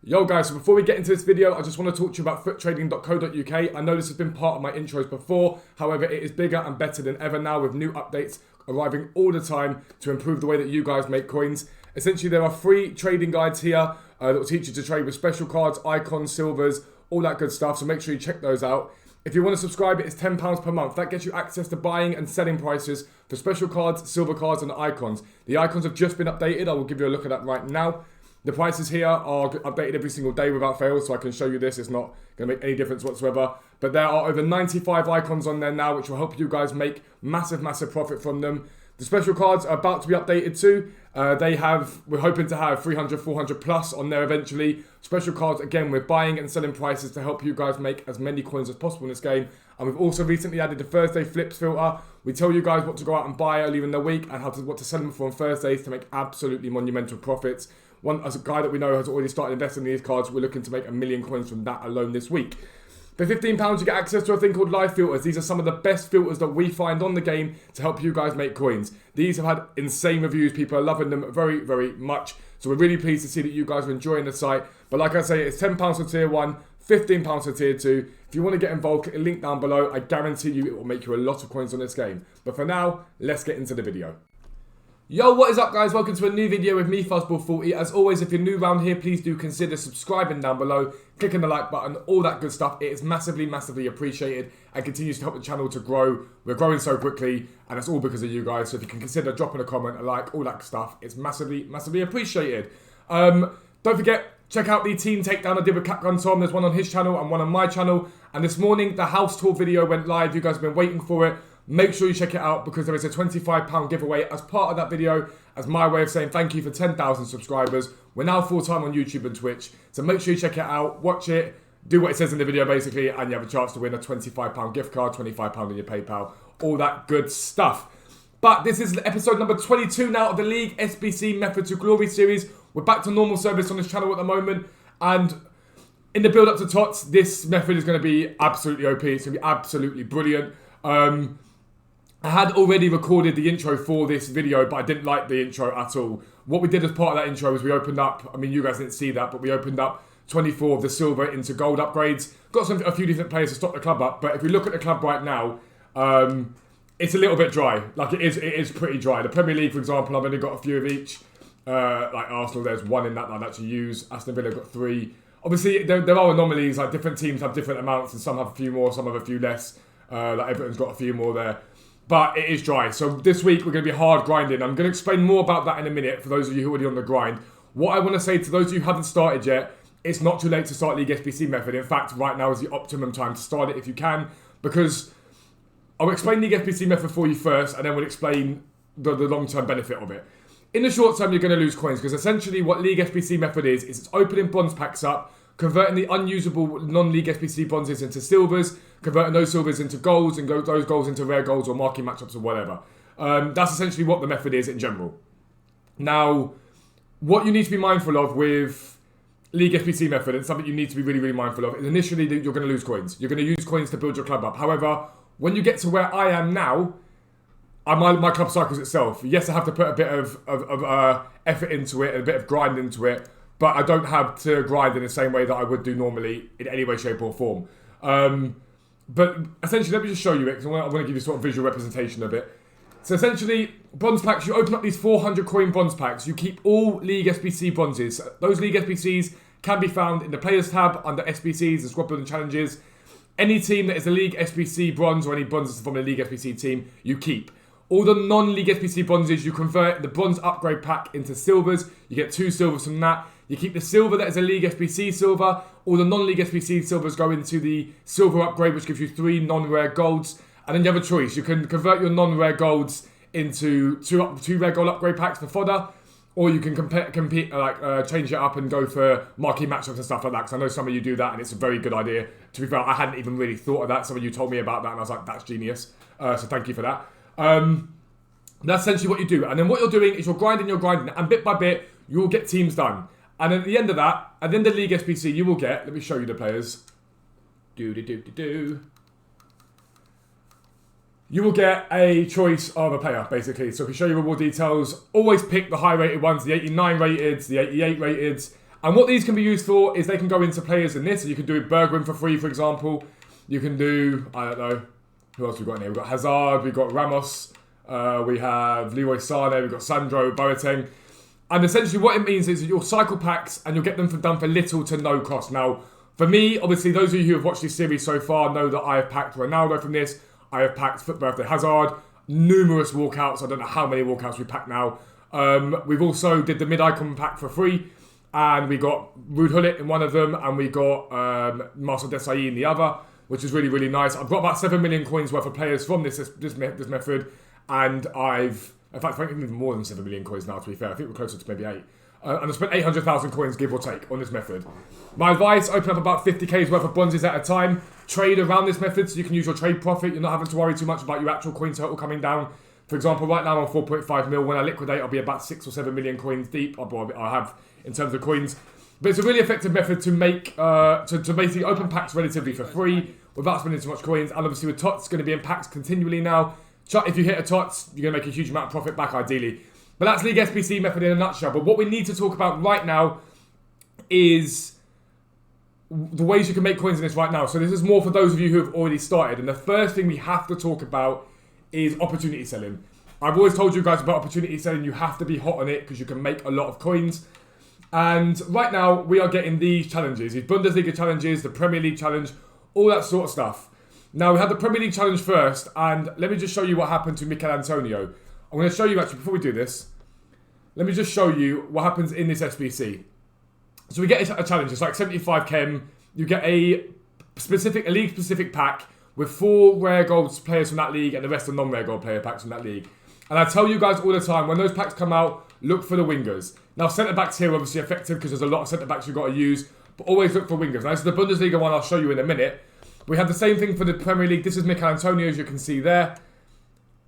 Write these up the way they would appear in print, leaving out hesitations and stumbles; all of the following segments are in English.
Yo guys, so before we get into this video, I just want to talk to you about foottrading.co.uk. I know this has been part of my intros before, however it is bigger and better than ever now with new updates arriving all the time to improve the way that you guys make coins. Essentially there are free trading guides here that will teach you to trade with special cards, icons, silvers, all that good stuff, so make sure you check those out. If you want to subscribe, it's £10 per month. That gets you access to buying and selling prices for special cards, silver cards and icons. The icons have just been updated. I will give you a look at that right now. The prices here are updated every single day without fail, so I can show you this. It's not going to make any difference whatsoever. But there are over 95 icons on there now, which will help you guys make massive profit from them. The special cards are about to be updated too. We're hoping to have 300, 400 plus on there eventually. Special cards, again, we're buying and selling prices to help you guys make as many coins as possible in this game. And we've also recently added the Thursday flips filter. We tell you guys what to go out and buy earlier in the week and what to sell them for on Thursdays to make absolutely monumental profits. As a guy that we know has already started investing in these cards, we're looking to make 1 million coins from that alone this week. For £15, you get access to a thing called live filters. These are some of the best filters that we find on the game to help you guys make coins. These have had insane reviews. People are loving them very, very much. So we're really pleased to see that you guys are enjoying the site. But like I say, it's £10 for tier 1, £15 for tier 2. If you want to get involved, click the link down below. I guarantee you it will make you a lot of coins on this game. But for now, let's get into the video. Yo, what is up guys? Welcome to a new video with me, Fuzzball40. As always, if you're new around here, please do consider subscribing down below, clicking the like button, all that good stuff. It is massively appreciated and continues to help the channel to grow. We're growing so quickly and it's all because of you guys. So if you can consider dropping a comment, a like, all that stuff, it's massively appreciated. Don't forget, check out the team takedown I did with Capgun Tom. There's one on his channel and one on my channel. And this morning, the house tour video went live. You guys have been waiting for it. Make sure you check it out because there is a £25 giveaway as part of that video as my way of saying thank you for 10,000 subscribers. We're now full-time on YouTube and Twitch, so make sure you check it out, watch it, do what it says in the video basically, and you have a chance to win a £25 gift card, £25 on your PayPal, all that good stuff. But this is episode number 22 now of the League SBC Method to Glory series. We're back to normal service on this channel at the moment, and in the build-up to Tots, this method is going to be absolutely OP. It's going to be absolutely brilliant. I had already recorded the intro for this video, but I didn't like the intro at all. What we did as part of that intro was we opened up, I mean you guys didn't see that, but we opened up 24 of the silver into gold upgrades. Got a few different players to stock the club up, but if we look at the club right now, it's a little bit dry. Like it is pretty dry. The Premier League, for example, I've only got a few of each. Like Arsenal, there's one in that I'd actually use. Aston Villa got 3. Obviously, there are anomalies, like different teams have different amounts and some have a few more, some have a few less. Like Everton's got a few more there. But it is dry. So this week we're going to be hard grinding. I'm going to explain more about that in a minute for those of you who are already on the grind. What I want to say to those of you who haven't started yet, it's not too late to start League SBC Method. In fact, right now is the optimum time to start it if you can. Because I'll explain League SBC Method for you first and then we'll explain the long-term benefit of it. In the short term, you're going to lose coins because essentially what League SBC Method is it's opening bronze packs up, converting the unusable non-League SBC bronzes into silvers, converting those silvers into golds and those golds into rare golds or marquee matchups or whatever. That's essentially what the method is in general. Now, what you need to be mindful of with League SBC Method, and something you need to be really mindful of, is initially that you're going to lose coins. You're going to use coins to build your club up. However, when you get to where I am now, my club cycles itself. Yes, I have to put a bit of effort into it and a bit of grind into it, but I don't have to grind in the same way that I would do normally in any way, shape or form. But essentially, let me just show you it because I want to give you sort of visual representation of it. So essentially, bronze packs, you open up these 400 coin bronze packs. You keep all League SBC bronzes. Those League SBCs can be found in the Players tab under SBCs and Squad Building Challenges. Any team that is a League SBC bronze or any bronzes from a League SBC team, you keep. All the non-League SBC bronzes, you convert the bronze upgrade pack into silvers. You get 2 silvers from that. You keep the silver that is a League SBC silver. All the non-League SBC silvers go into the silver upgrade, which gives you 3 non-rare golds. And then you have a choice. You can convert your non-rare golds into two rare gold upgrade packs for fodder. Or you can change it up and go for marquee matchups and stuff like that. Because I know some of you do that and it's a very good idea. To be fair, I hadn't even really thought of that. Some of you told me about that and I was like, that's genius. So thank you for that. That's essentially what you do. And then what you're doing is you're grinding, and bit by bit, you will get teams done. And at the end of that, at the end of League SBC, you will get, let me show you the players. You will get a choice of a player, basically. So if you show you reward details, always pick the high rated ones, the 89 rated, the 88 rated, And what these can be used for is they can go into players in this. So you can do Bergwijn for free, for example. You can do, I don't know, who else we got in here? We've got Hazard, we've got Ramos, we have Leroy Sané, we've got Sandro, Boateng. And essentially what it means is that you'll cycle packs and you'll get them done for little to no cost. Now, for me, obviously, those of you who have watched this series so far know that I have packed Ronaldo from this. I have packed Foot Birthday Hazard, numerous walkouts. I don't know how many walkouts we packed now. We've also did the mid-icon pack for free. And we got Ruud Gullit in one of them. And we got Marcel Desailly in the other, which is really, really nice. I've got about 7 million coins worth of players from this method. And in fact, I think even more than 7 million coins now, to be fair. I think we're closer to maybe 8. And I spent 800,000 coins, give or take, on this method. My advice, open up about 50k's worth of bronzes at a time. Trade around this method so you can use your trade profit. You're not having to worry too much about your actual coin total coming down. For example, right now I'm on 4.5 mil. When I liquidate, I'll be about 6 or 7 million coins deep. I'll have in terms of coins. But it's a really effective method to make, to basically open packs relatively for free without spending too much coins. And obviously with Tots, going to be in packs continually now. If you hit a Tots, you're going to make a huge amount of profit back ideally. But that's League SBC method in a nutshell. But what we need to talk about right now is the ways you can make coins in this right now. So this is more for those of you who have already started. And the first thing we have to talk about is opportunity selling. I've always told you guys about opportunity selling. You have to be hot on it because you can make a lot of coins. And right now we are getting these challenges. These Bundesliga challenges, the Premier League challenge, all that sort of stuff. Now we had the Premier League challenge first. And let me just show you what happened to Mikel Antonio. I'm going to show you actually, before we do this, let me just show you what happens in this SBC. So we get a challenge, it's like 75 chem. You get a league-specific pack with 4 rare gold players from that league and the rest are non-rare gold player packs from that league. And I tell you guys all the time, when those packs come out, look for the wingers. Now centre-backs here are obviously effective because there's a lot of centre-backs you've got to use, but always look for wingers. Now this is the Bundesliga one I'll show you in a minute. We have the same thing for the Premier League. This is Mikel Antonio, as you can see there.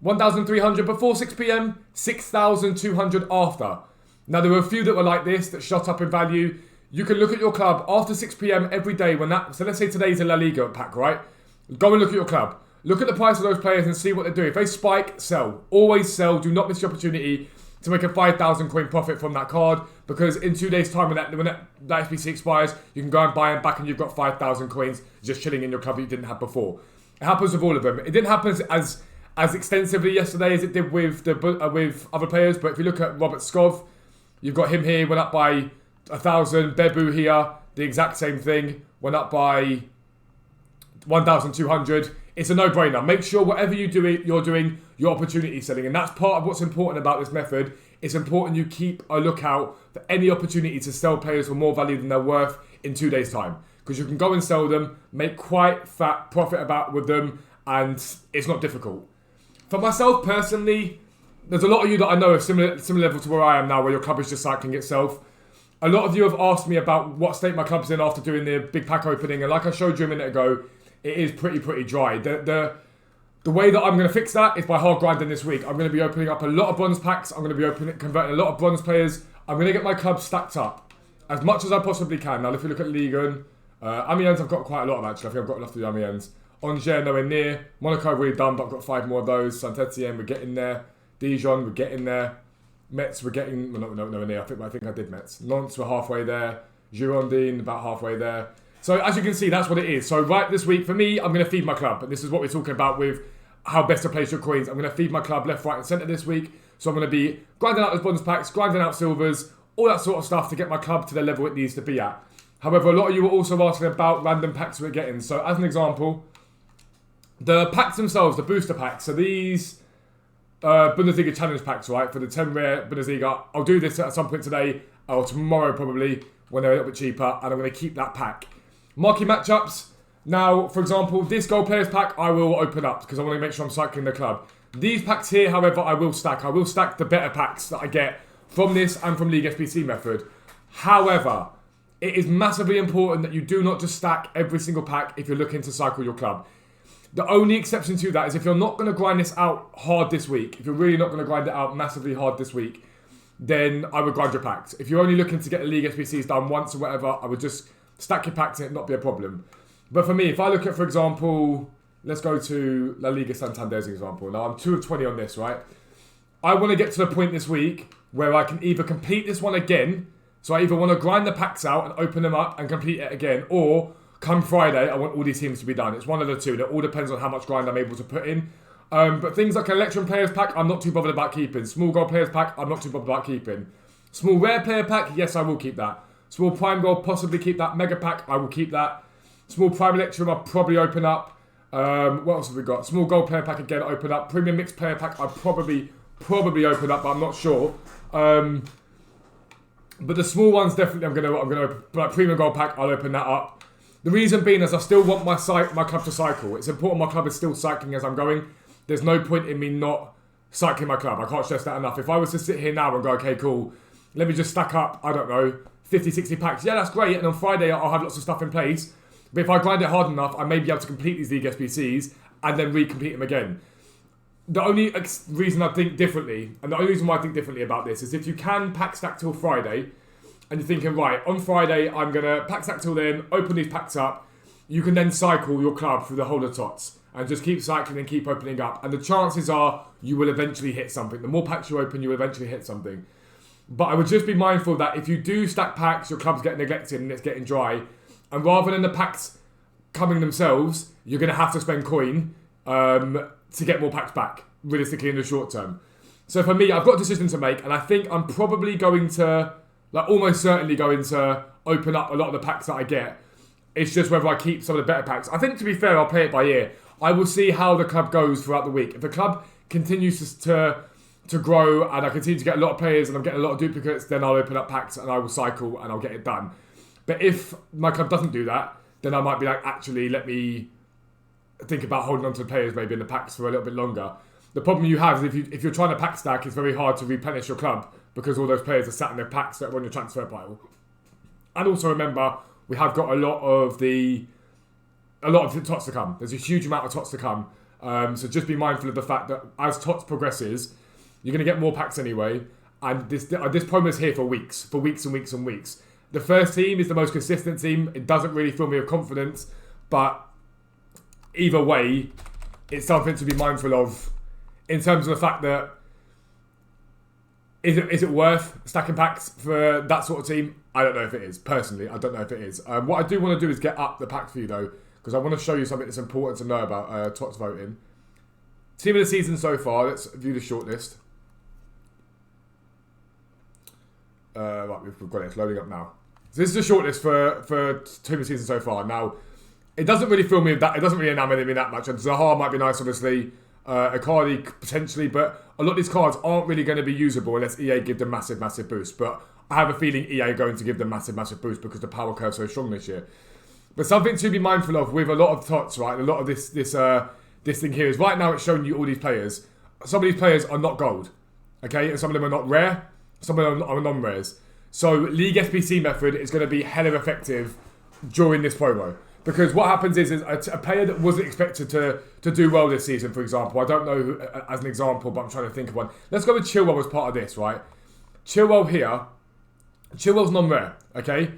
1,300 before 6 p.m, 6,200 after. Now, there were a few that were like this, that shot up in value. You can look at your club after 6 p.m. every day when that... So let's say today's a La Liga pack, right? Go and look at your club. Look at the price of those players and see what they're doing. If they spike, sell. Always sell. Do not miss the opportunity to make a 5,000 coin profit from that card. Because in 2 days' time, when that SBC expires, you can go and buy them back and you've got 5,000 coins just chilling in your club that you didn't have before. It happens with all of them. It didn't happen as extensively yesterday as it did with other players. But if you look at Robert Skov, you've got him here, went up by 1,000. Bebu here, the exact same thing, went up by 1,200. It's a no-brainer. Make sure whatever you're doing your opportunity selling. And that's part of what's important about this method. It's important you keep a lookout for any opportunity to sell players for more value than they're worth in 2 days' time. Because you can go and sell them, make quite fat profit with them, and it's not difficult. For myself personally, there's a lot of you that I know of similar level to where I am now, where your club is just cycling itself. A lot of you have asked me about what state my club's in after doing the big pack opening, and like I showed you a minute ago, it is pretty dry. The way that I'm going to fix that is by hard grinding this week. I'm going to be opening up a lot of bronze packs. I'm going to be converting a lot of bronze players. I'm going to get my club stacked up as much as I possibly can. Now, if you look at Ligue 1, Amiens, I've got quite a lot of actually. I think I've got enough to do Amiens. Angers, nowhere near. Monaco, I've already done, but I've got 5 more of those. Saint-Etienne, we're getting there. Dijon, we're getting there. Metz, we're getting... Well, nowhere near. I think I did Metz. Nantes, we're halfway there. Girondin, about halfway there. So, as you can see, that's what it is. So, right this week, for me, I'm going to feed my club. And this is what we're talking about with how best to place your coins. I'm going to feed my club left, right and centre this week. So, I'm going to be grinding out those bronze packs, grinding out silvers, all that sort of stuff to get my club to the level it needs to be at. However, a lot of you were also asking about random packs we're getting. So, as an example... The packs themselves, the booster packs, so these Bundesliga challenge packs, right, for the 10 rare Bundesliga, I'll do this at some point today, or tomorrow probably, when they're a little bit cheaper, and I'm going to keep that pack. Marquee matchups, now, for example, this gold players pack, I will open up, because I want to make sure I'm cycling the club. These packs here, however, I will stack. I will stack the better packs that I get from this and from League SBC method. However, it is massively important that you do not just stack every single pack if you're looking to cycle your club. The only exception to that is if you're not going to grind this out hard this week, if you're really not going to grind it out massively hard this week, then I would grind your packs. If you're only looking to get the League SBCs done once or whatever, I would just stack your packs and it not be a problem. But for me, if I look at, for example, let's go to La Liga Santander's example. Now, I'm 2 of 20 on this, right? I want to get to the point this week where I can either complete this one again, So I either want to grind the packs out and open them up and complete it again, or come Friday, I want all these teams to be done. It's one of the two. It all depends on how much grind I'm able to put in. But things like an Electrum Players Pack, I'm not too bothered about keeping. Small Gold Players Pack, I'm not too bothered about keeping. Small Rare Player Pack, yes, I will keep that. Small Prime Gold, possibly keep that. Mega Pack, I will keep that. Small Prime Electrum, I'll probably open up. What else have we got? Small Gold Player Pack again, open up. Premium Mixed Player Pack, I'll probably open up, but I'm not sure. But the small ones definitely I'm gonna open. Like Premium Gold Pack, I'll open that up. The reason being is I still want my club to cycle. It's important my club is still cycling as I'm going. There's no point in me not cycling my club. I can't stress that enough. If I was to sit here now and go, okay, cool, let me just stack up, I don't know, 50, 60 packs. Yeah, that's great. And on Friday, I'll have lots of stuff in place. But if I grind it hard enough, I may be able to complete these League SBCs and then re-complete them again. The only reason I think differently, and the only reason why I think differently about this, is if you can pack stack till Friday, and you're thinking, right, on Friday, I'm going to pack stack till then, open these packs up, you can then cycle your club through the whole of Tots. And just keep cycling and keep opening up. And the chances are you will eventually hit something. The more packs you open, you will eventually hit something. But I would just be mindful that if you do stack packs, your club's getting neglected and it's getting dry. And rather than the packs coming themselves, you're going to have to spend coin to get more packs back, realistically in the short term. So for me, I've got a decision to make. And I think I'm probably going to, like almost certainly going to open up a lot of the packs that I get. It's just whether I keep some of the better packs. I think to be fair, I'll play it by ear. I will see how the club goes throughout the week. If the club continues to grow and I continue to get a lot of players and I'm getting a lot of duplicates, then I'll open up packs and I will cycle and I'll get it done. But if my club doesn't do that, then I might be like, actually, let me think about holding on to the players maybe in the packs for a little bit longer. The problem you have is if you're trying to pack stack, it's very hard to replenish your club because all those players are sat in their packs that are on your transfer pile. And also remember, we have got a lot of the Tots to come. There's a huge amount of Tots to come. So just be mindful of the fact that as Tots progresses, you're going to get more packs anyway. And this promo is here for weeks and weeks and weeks. The first team is the most consistent team. It doesn't really fill me with confidence. But either way, it's something to be mindful of in terms of the fact that is it worth stacking packs for that sort of team? I don't know if it is. Personally, I don't know if it is. What I do want to do is get up the packs for you though, because I want to show you something that's important to know about Tots voting. Team of the season so far. Let's view the shortlist. Right, we've got it. It's loading up now. So this is the shortlist for team of the season so far. Now, it doesn't really fill me with that. It doesn't really enamour me that much. And Zaha might be nice, obviously. Icardi potentially, but a lot of these cards aren't really going to be usable unless EA give them massive boost. But I have a feeling EA are going to give them massive boost because the power curve is so strong this year. But something to be mindful of with a lot of Tots, right? A lot of this thing here is right now it's showing you all these players. Some of these players are not gold, okay, and some of them are not rare. Some of them are non-rares. So League SBC method is going to be hella effective during this promo. Because what happens is a player that wasn't expected to do well this season, for example, I don't know who, as an example, but I'm trying to think of one. Let's go with Chilwell as part of this, right? Chilwell here, Chilwell's non-rare, okay?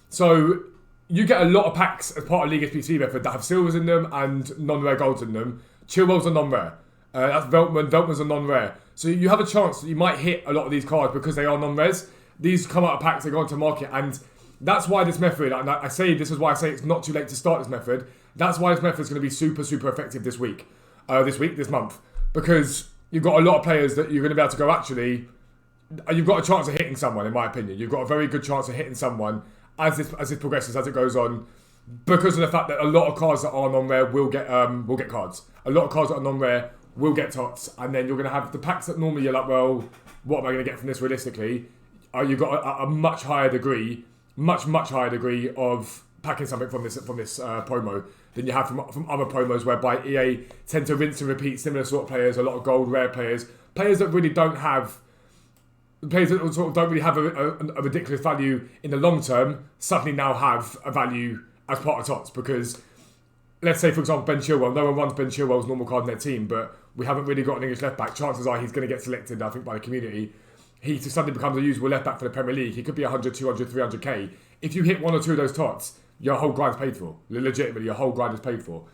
So you get a lot of packs as part of League SBC method that have silvers in them and non-rare golds in them. Chilwell's a non-rare. That's Veltman. Veltman's a non-rare. So you have a chance that you might hit a lot of these cards because they are non-res. These come out of packs, they go into market, and that's why this method, and this is why I say it's not too late to start this method. That's why this method is going to be super effective this month. Because you've got a lot of players that you're going to be able to go, actually, you've got a chance of hitting someone, in my opinion. You've got a very good chance of hitting someone as this progresses, as it goes on. Because of the fact that a lot of cards that are non-rare will get cards. A lot of cards that are non-rare will get Tots. And then you're going to have the packs that normally you're like, well, what am I going to get from this realistically? You've got a much higher degree of packing something from this promo than you have from other promos, whereby EA tend to rinse and repeat similar sort of players, a lot of gold rare players that really don't have, players that sort of don't really have a ridiculous value in the long term, suddenly now have a value as part of Tots. Because let's say, for example, Ben Chilwell, no one runs Ben Chilwell's normal card in their team, but we haven't really got an English left back. Chances are he's going to get selected, I think, by the community. He suddenly becomes a usable left back for the Premier League. He could be 100, 200, 300k. If you hit one or two of those Tots, your whole grind's paid for. Legitimately, your whole grind is paid for.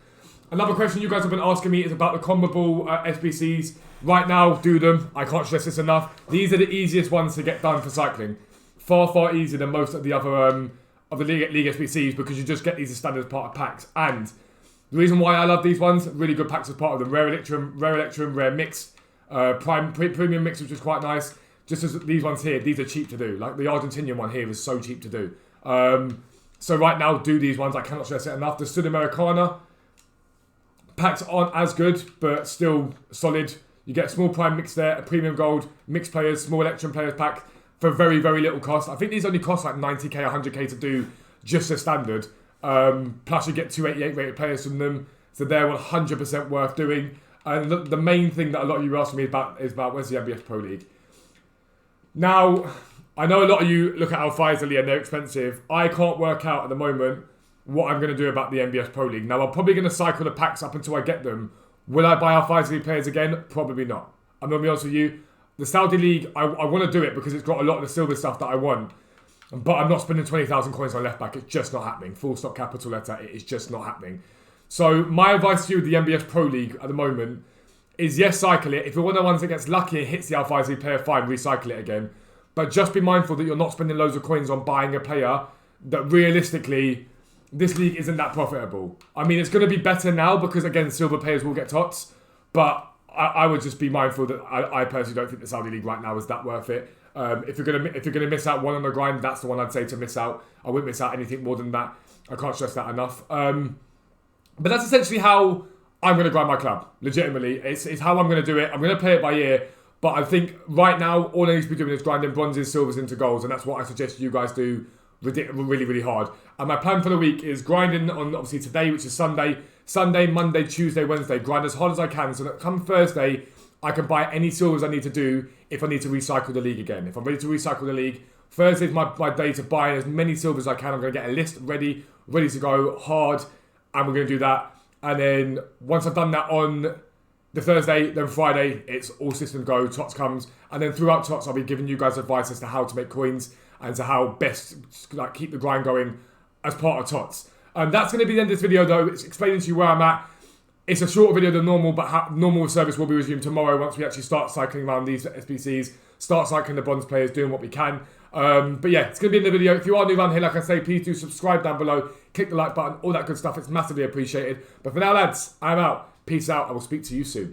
Another question you guys have been asking me is about the combable SBCs. Right now, do them. I can't stress this enough. These are the easiest ones to get done for cycling. far easier than most of the other of the League SBCs, because you just get these as standard part of packs. And the reason why I love these ones, really good packs as part of them. Rare Electrum, Rare Mix, Premium Mix, which is quite nice. Just as these ones here, these are cheap to do. Like the Argentinian one here is so cheap to do. So right now, do these ones. I cannot stress it enough. The Sudamericana packs aren't as good, but still solid. You get a small Prime Mix there, a Premium Gold, Mixed Players, Small Electrum Players pack for very little cost. I think these only cost like 90k, 100k to do just as standard. Plus you get 288 rated players from them. So they're 100% worth doing. And the main thing that a lot of you are asking me about is about where's the MBS Pro League. Now, I know a lot of you look at Al-Faisal and they're expensive. I can't work out at the moment what I'm going to do about the MBS Pro League. Now, I'm probably going to cycle the packs up until I get them. Will I buy Al-Faisal players again? Probably not. I'm going to be honest with you. The Saudi League, I want to do it because it's got a lot of the silver stuff that I want. But I'm not spending 20,000 coins on left back. It's just not happening. Full stop, capital letter. It is just not happening. So my advice to you with the MBS Pro League at the moment is, yes, cycle it. If you're one of the ones that gets lucky and hits the Al-Faisal player, fine, recycle it again. But just be mindful that you're not spending loads of coins on buying a player that realistically, this league isn't that profitable. I mean, it's going to be better now because, again, silver players will get tots. But I would just be mindful that I personally don't think the Saudi League right now is that worth it. If you're gonna miss out one on the grind, that's the one I'd say to miss out. I wouldn't miss out anything more than that. I can't stress that enough. But that's essentially how I'm gonna grind my club. Legitimately, it's how I'm gonna do it. I'm gonna play it by ear. But I think right now all I need to be doing is grinding bronzes, silvers into golds, and that's what I suggest you guys do really hard. And my plan for the week is grinding on obviously today, which is Sunday, Monday, Tuesday, Wednesday. Grind as hard as I can so that come Thursday I can buy any silvers I need to do if I need to recycle the league again. If I'm ready to recycle the league, Thursday's my day to buy as many silvers as I can. I'm going to get a list ready to go hard, and we're going to do that. And then once I've done that on the Thursday, then Friday, it's all system go, Tots comes. And then throughout Tots, I'll be giving you guys advice as to how to make coins and to how best keep the grind going as part of Tots. That's going to be the end of this video though. It's explaining to you where I'm at. It's a shorter video than normal, but normal service will be resumed tomorrow once we actually start cycling around these SBCs, start cycling the bronze players, doing what we can. But yeah, it's going to be in the video. If you are new around here, like I say, please do subscribe down below, click the like button, all that good stuff. It's massively appreciated. But for now, lads, I'm out. Peace out. I will speak to you soon.